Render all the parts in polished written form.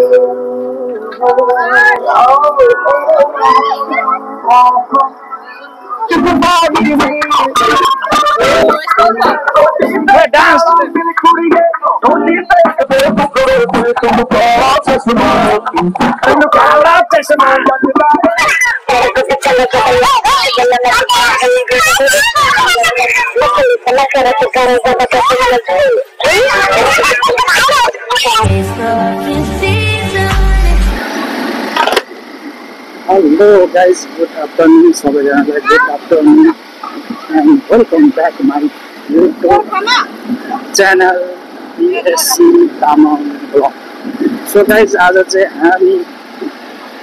Dance. Hello guys, good afternoon. Good afternoon and welcome back to my YouTube channel BSC Tamang Vlog. So guys, आज चाहिँ हामी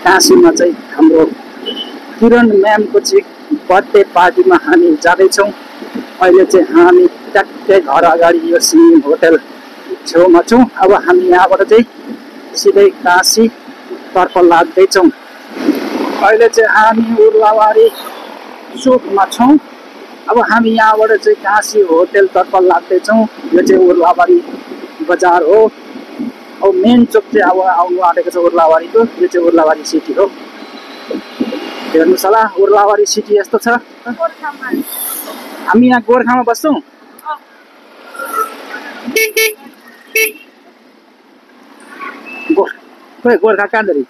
काशीमा चाहिँ हाम्रो किरण म्यामको चाहिँ birthday पार्टीमा हामी जाँदैछौँ। अहिले चाहिँ हामी ट्याक्कै घर अगाडि यो सिम होटल छेउमा छौँ। अब हामी यहाँबाट चाहिँ सिधै काशी तर्फ लाग्दैछौँ। अहिले चाहिँ हामी उर्लाबारी चोकमा छौँ। अब हामी यहाँबाट चाहिँ काशी होटल तर्फ लाग्दैछौँ। यो चाहिँ उर्लाबारी बजार हो। अब मेन चोक चाहिँ अब आउनु आँटेको छ उर्लाबारीको। यो चाहिँ उर्लाबारी सिटी हो। हेर्नुहोस् होला उर्लाबारी सिटी यस्तो छ। हामी यहाँ गोर्खामा बस्छौँ। खोइ गोर्खा कहाँनिर?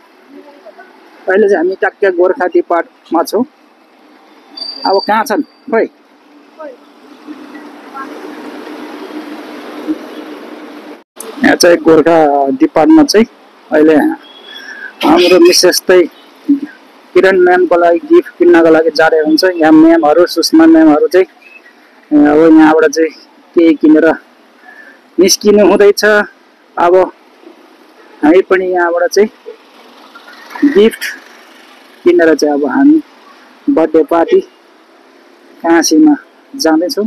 अहिले चाहिँ हामी ट्याक्कै गोर्खा डिपार्टमा छौँ। अब कहाँ छन् खोइ? यहाँ चाहिँ गोर्खा डिपार्टमा चाहिँ अहिले हाम्रो मिसेस चाहिँ किरण म्यामको लागि गिफ्ट किन्नको लागि जाँदै हुन्छ। यहाँ म्यामहरू सुषमा म्यामहरू चाहिँ अब यहाँबाट चाहिँ केही किनेर निस्किनु हुँदैछ। अब हामी पनि यहाँबाट चाहिँ गिफ्ट किनेर चाहिँ अब हामी बर्थडे पार्टी काशीमा जाँदैछौँ।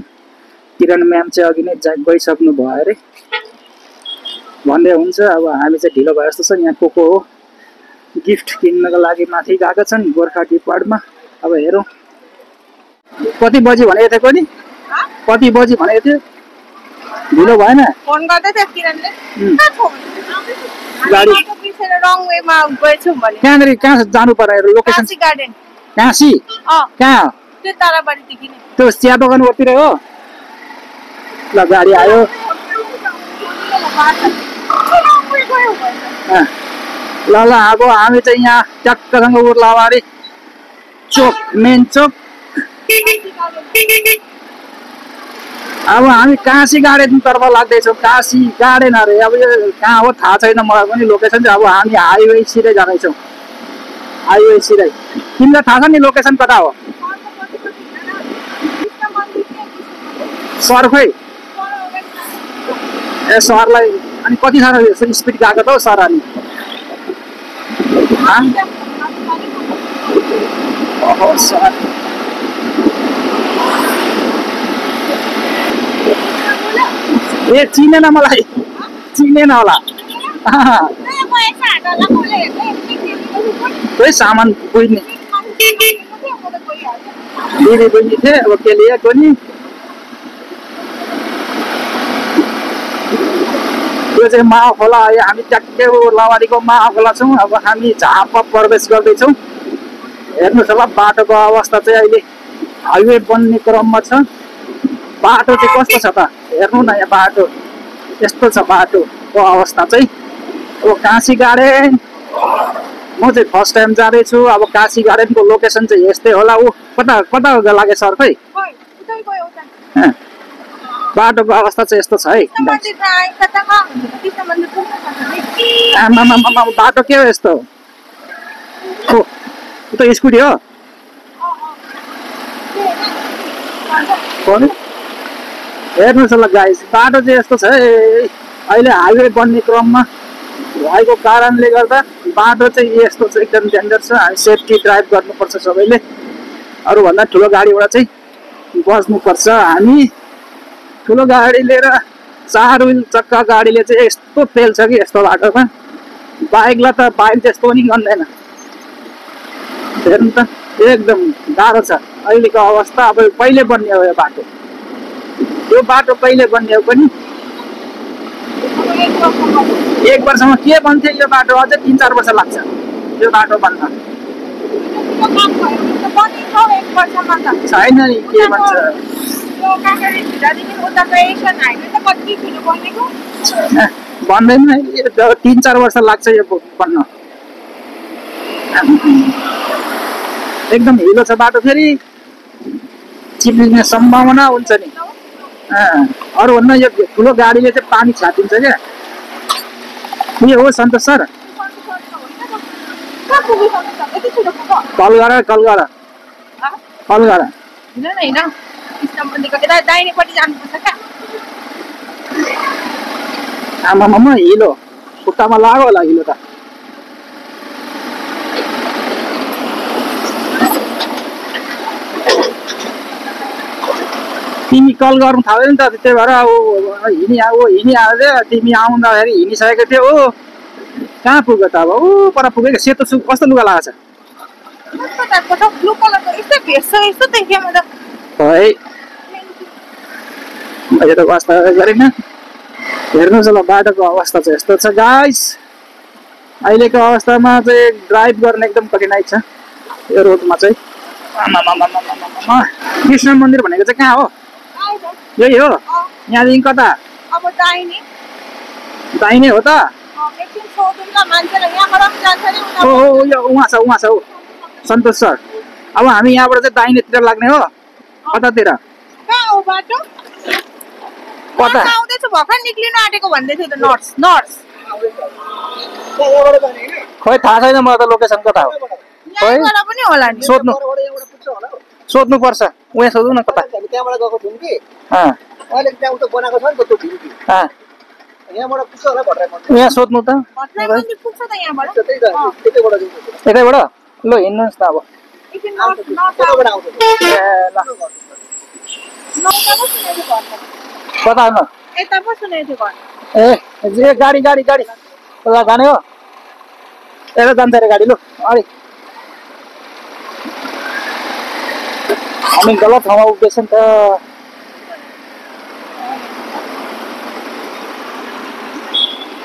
किरण म्याम चाहिँ अघि नै गइसक्नु भयो अरे भन्दै हुन्छ। अब हामी चाहिँ ढिलो भयो जस्तो छ। यहाँ को हो गिफ्ट किन्नको लागि माथि गएका छन् गोर्खा डिपार्टमा। अब हेरौँ कति बजी भनेको थियो कोनी? कति बजी भनेको थियो? ढिलो भएन? फोन गर्दै थियो किरणले। गाडी पिछे रङ वेमा गएछौँ भने। कहाँनिर कहाँ जानु पर्यो लोकेसन? काशी गार्डन। काशी? कहाँ? त्यो ताराबारीदेखि नै। त्यो चिया बगानतिर हो? ल गाडी आयो। ल ल अब हामी चाहिँ यहाँ ट्याक्कसँग उर्लाबारी चोक मेन चोक। अब हामी काशी गार्डन तर्फ लाग्दैछौँ। काशी गार्डन अरे अब यो कहाँ हो थाहा छैन मलाई पनि लोकेसन चाहिँ। अब हामी हाइवे सिधै जाँदैछौँ। हाइवे सिधै। तिमीलाई थाहा छ नि लोकेसन कता हो? सर खोइ ए सरलाई अनि कति साह्रो स्पिड गएको त हौ सर? अनि ओहो सर ए चिनेन मलाई, चिनेन होला। कोही सामान बुझ्ने दिदी बुझ्ने थिए। अब के लिएको नि यो चाहिँ महाखोला है। हामी ट्याक्कै उर्लाबारीको महाखोला छौँ। अब हामी झापा प्रवेश गर्दैछौँ। हेर्नुहोस् होला बाटोको अवस्था चाहिँ अहिले हाइवे बन्ने क्रममा छ। बाटो चाहिँ कस्तो छ त हेर्नु न। यहाँ बाटो यस्तो छ बाटोको अवस्था चाहिँ। अब काशी गार्डन म चाहिँ फर्स्ट टाइम जाँदैछु। अब काशी गार्डनको लोकेसन चाहिँ यस्तै होला। ऊ कता कता लाग्यो सर खोइ? बाटोको अवस्था चाहिँ यस्तो छ है। आमामा बाटो के हो यस्तो? उता स्कुटी हो? हेर्नुहोस् होला गाइस बाटो चाहिँ यस्तो छ है। अहिले हाइवे बन्ने क्रममा भएको कारणले गर्दा बाटो चाहिँ यस्तो छ। एकदम डेन्जर छ। हामी सेफ्टी ड्राइभ गर्नुपर्छ सबैले। अरूभन्दा ठुलो गाडीबाट चाहिँ बस्नुपर्छ। हामी ठुलो गाडी लिएर 4 व्हील चक्का गाडीले चाहिँ यस्तो पेल्छ कि यस्तो बाटोमा। बाइकलाई त बाइक त्यस्तो नि गर्दैन। हेर्नु त एकदम गाह्रो छ अहिलेको अवस्था। अब कहिले बन्ने हो यो बाटो? यो बाटो कहिले बन्ने हो पनि 1 वर्षमा के बन्थ्यो यो बाटो? अझै 3-4 वर्ष लाग्छ यो बाटो बन्न। छैन नि के भन्छ भन्दैन 3-4 वर्ष लाग्छ यो बन्न। एकदम हिलो छ बाटो, फेरि चिप्लिने सम्भावना हुन्छ नि। अरू भन्न यो ठुलो गाडीले चाहिँ पानी छापिन्छ क्या। के हो सन्तोष सर? कल गर आमामा हिलो खुट्टामा लाग्यो होला हिलो त। तिमी कल गर्नु थाल्यो नि त, त्यही भएर अब हिँडिहाल्यो। तिमी आउँदाखेरि हिँडिसकेको थियो हो। कहाँ पुग्यो त अब? पर पुगेको। सेतो कस्तो लुगा लगाएको छ? मैले त वास्ता गरेन। हेर्नुहोस् ल बाटोको अवस्था चाहिँ यस्तो छ गाइस। अहिलेको अवस्थामा चाहिँ ड्राइभ गर्ने एकदम कठिनाइ छ यो रोडमा चाहिँ। कृष्ण मन्दिर भनेको चाहिँ कहाँ हो? यही हो? यहाँदेखि कता? अब दाहिने हो त? उहाँ छ सन्तोष सर। अब हामी यहाँबाट चाहिँ दाहिनेतिर लाग्ने हो? कतातिर? कता भर्खर निक्लिनु आँटेको भन्दै थियो त। नर्स खोइ थाहा छैन मलाई त लोकेसन कता हो। पनि होला नि। सोध्नु पर्छ। उहाँ सोध्नु न कता? त्यहाँबाट गएको थियौँ कि अहिले त्यहाँ उता बनाएको छ नि त त्यो भिन्डी। यहाँबाट पुग्छ होला भट्टराई मन्दिर। यहाँ सोध्नु त। यतैबाट ल हिँड्नुहोस् न अब। कता न? ए गाडी कता जाने हो? यता जान्छ अरे गाडी। लु अरे हामी गलत ठाउँमा उभिएछ नि त।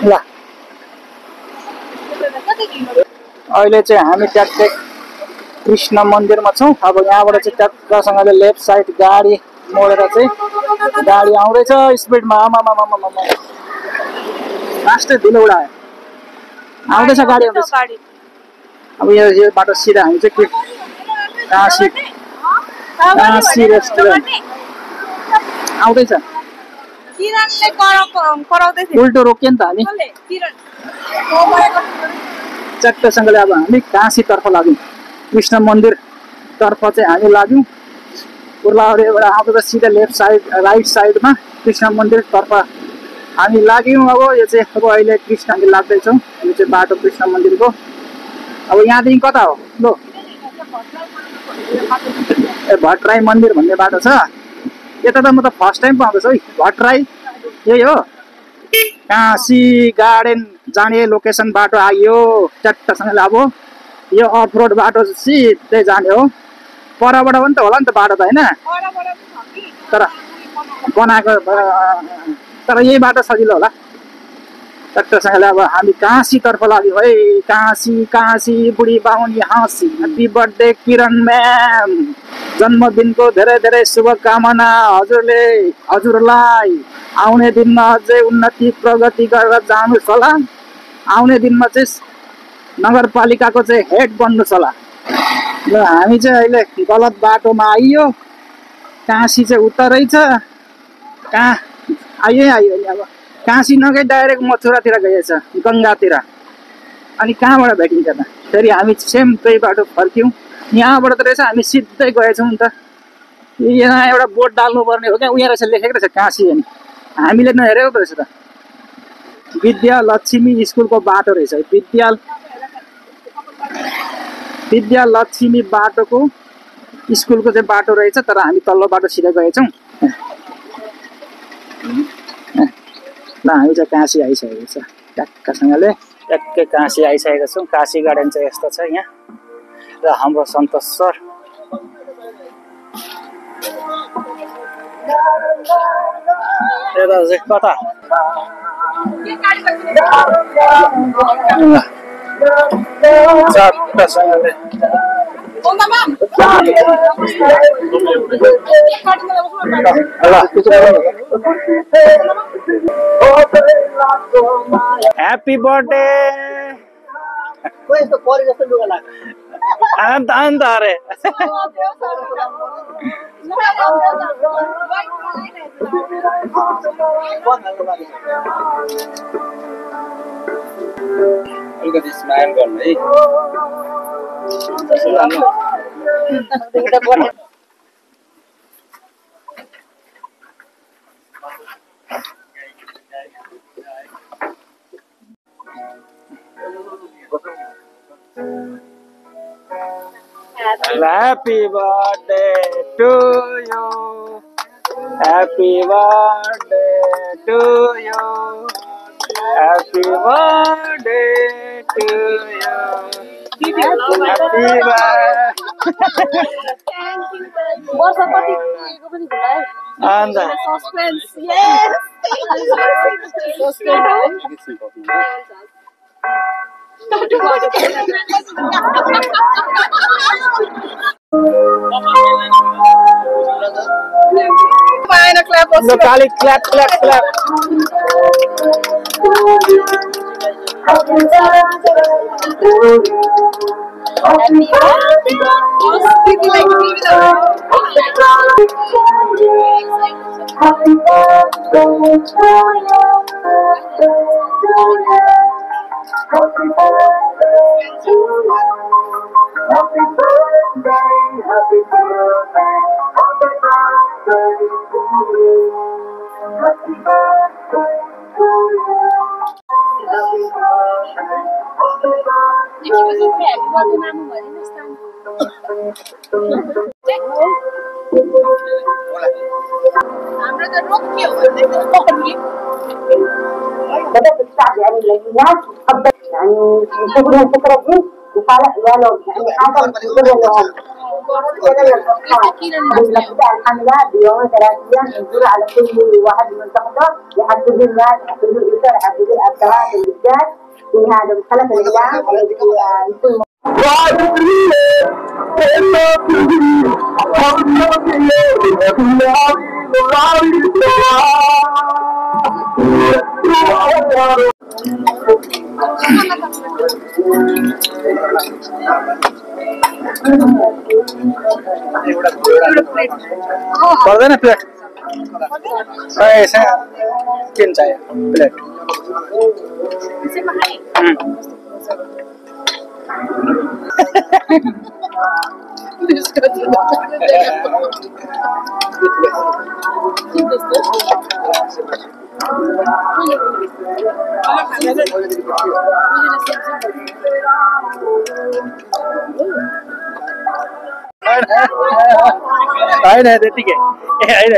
ल अहिले चाहिँ हामी ट्याक्कै कृष्ण मन्दिरमा छौँ। अब यहाँबाट चाहिँ ट्याक्कसँगले लेफ्ट साइड गाडी मोडेर चाहिँ गाडी आउँदैछ स्पिडमा। लास्टै धुलो उडायो। आउँदैछ गाडी आउँदैछ। अब यो बाटो सिधा हामी चाहिँ काशी रेस्टुरेन्ट आउँदैछ। उल्टो रोक्यो नि त हामी चट्टसँगले। अब हामी काशीतर्फ लाग्यौँ। कृष्ण मन्दिरतर्फ चाहिँ हामी लाग्यौँ। उर्लाबाट आउँदा सिधा लेफ्ट साइड राइट साइडमा कृष्ण मन्दिरतर्फ हामी लाग्यौँ। अब यो चाहिँ अब अहिले कृष्ण मन्दिर लाग्दैछौँ। यो चाहिँ बाटो कृष्ण मन्दिरको। अब यहाँदेखि कता हो? लो भट्टराई मन्दिर भन्ने बाटो छ। यता त म त फर्स्ट टाइम पाउँदैछु है। भट्टराई यही हो? काशी गार्डन जाने लोकेसन बाटो आइयो चट्टसँगले। अब यो अफ रोड बाटो सिधै जाने हो। परबाट पनि त होला नि त बाटो त होइन? तर बनाएको तर यही बाटो सजिलो होला चट्टसँगले। अब हामी काशीतर्फ लाग्यौँ है। काशी बुढी बाहुनी हाँसी। ह्याप्पी बर्थडे किरण म्याम। जन्मदिनको धेरै धेरै शुभकामना। हजुरलाई आउने दिनमा अझै उन्नति प्रगति गरेर जानुहोस् होला। आउने दिनमा चाहिँ नगरपालिकाको चाहिँ हेड बन्नुहोस् होला। ल हामी चाहिँ अहिले गलत बाटोमा आइयो। काशी चाहिँ उता रहेछ। कहाँ आइयो नि। अब काशी नगई डाइरेक्ट मथुरातिर गएछ, गङ्गातिर। अनि कहाँबाट भेटिन्छ त? फेरि हामी सेम त्यही बाटो फर्क्यौँ। यहाँबाट त रहेछ हामी सिधै गएछौँ नि त। यहाँ एउटा बोर्ड डाल्नुपर्ने हो क्या। उहाँ रहेछ लेखेको रहेछ काशी। अनि हामीले नहेरेको पो रहेछ त। विद्यालक्ष्मी स्कुलको बाटो रहेछ। विद्यालक्ष्मी बाटोको स्कुलको चाहिँ बाटो रहेछ। तर हामी तल्लो बाटो सिधै गएछौँ। ल हामी चाहिँ काशी आइसकेको छ ट्याक्कसँगले। ट्याक्कै काशी आइसकेको छौँ। काशी गार्डन चाहिँ यस्तो छ यहाँ। र हाम्रो सन्तोष सर यता चाहिँ कता? चट्टसँगले ह्याप्पी बर्थडे यस्तो परे जस्तो लुगा लाग्छ अन्त अरे अलिकति स्माइल गर्नु है Happy birthday to you. Happy birthday to you. Happy birthday to you. Happy birthday. Suspense, yes. No, Kali, clap, clap, clap. पर्दैन प्लेट किन चाहियो प्लेट होइन त्यतिकै ए होइन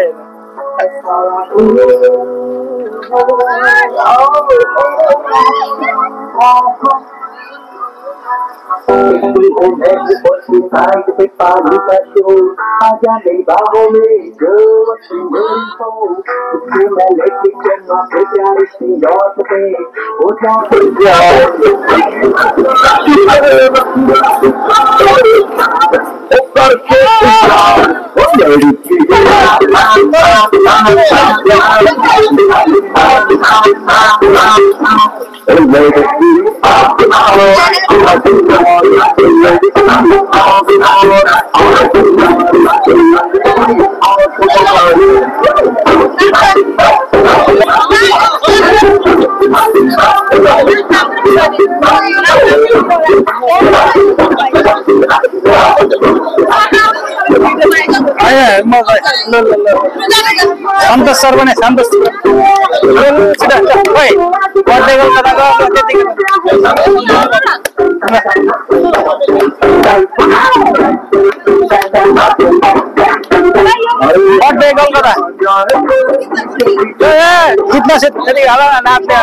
सन्तोष सर भने सन्तोष जित्न त्यतिकै होला नाच्ने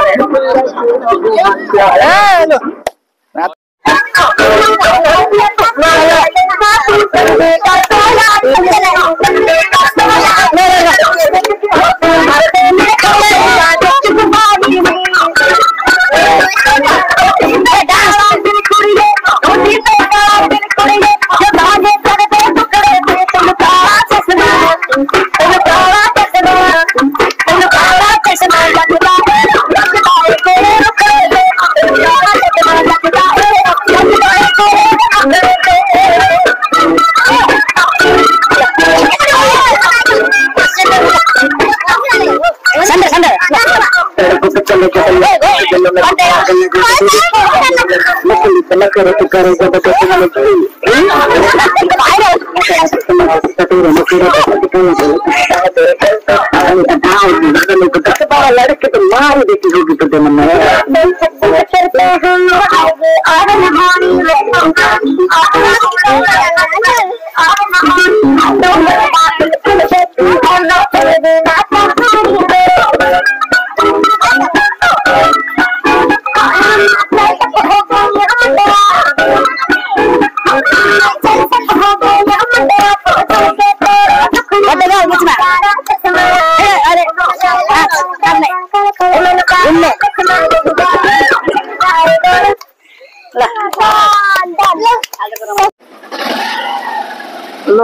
ल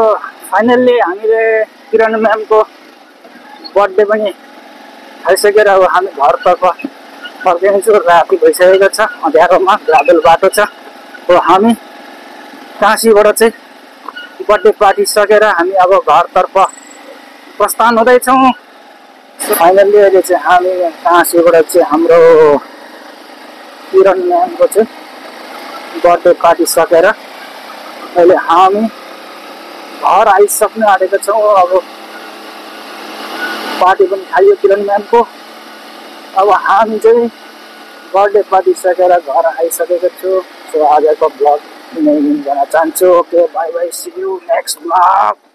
फाइनल्ली हामीले किरण म्यामको बर्थडे पनि खाइसकेर अब हामी घरतर्फ फर्किन्छौँ। राति भइसकेको छ, अँध्यारोमा ग्राभेल बाटो छ। हो हामी काशीबाट चाहिँ बर्थडे पार्टी सकेर हामी अब घरतर्फ प्रस्थान हुँदैछौँ। फाइनल्ली अहिले चाहिँ हामी काशीबाट चाहिँ हाम्रो किरण म्यामको चाहिँ बर्थडे पार्टी सकेर अहिले हामी घर आइसक्नु आँटेको छौँ। अब पार्टी पनि खाइयो किरण म्यामको। अब हामी चाहिँ बर्थडे पार्टी सकेर घर आइसकेको छु। सो आजको ब्लग यहीँ गर्न चाहन्छु। Okay, bye bye, see you next blog.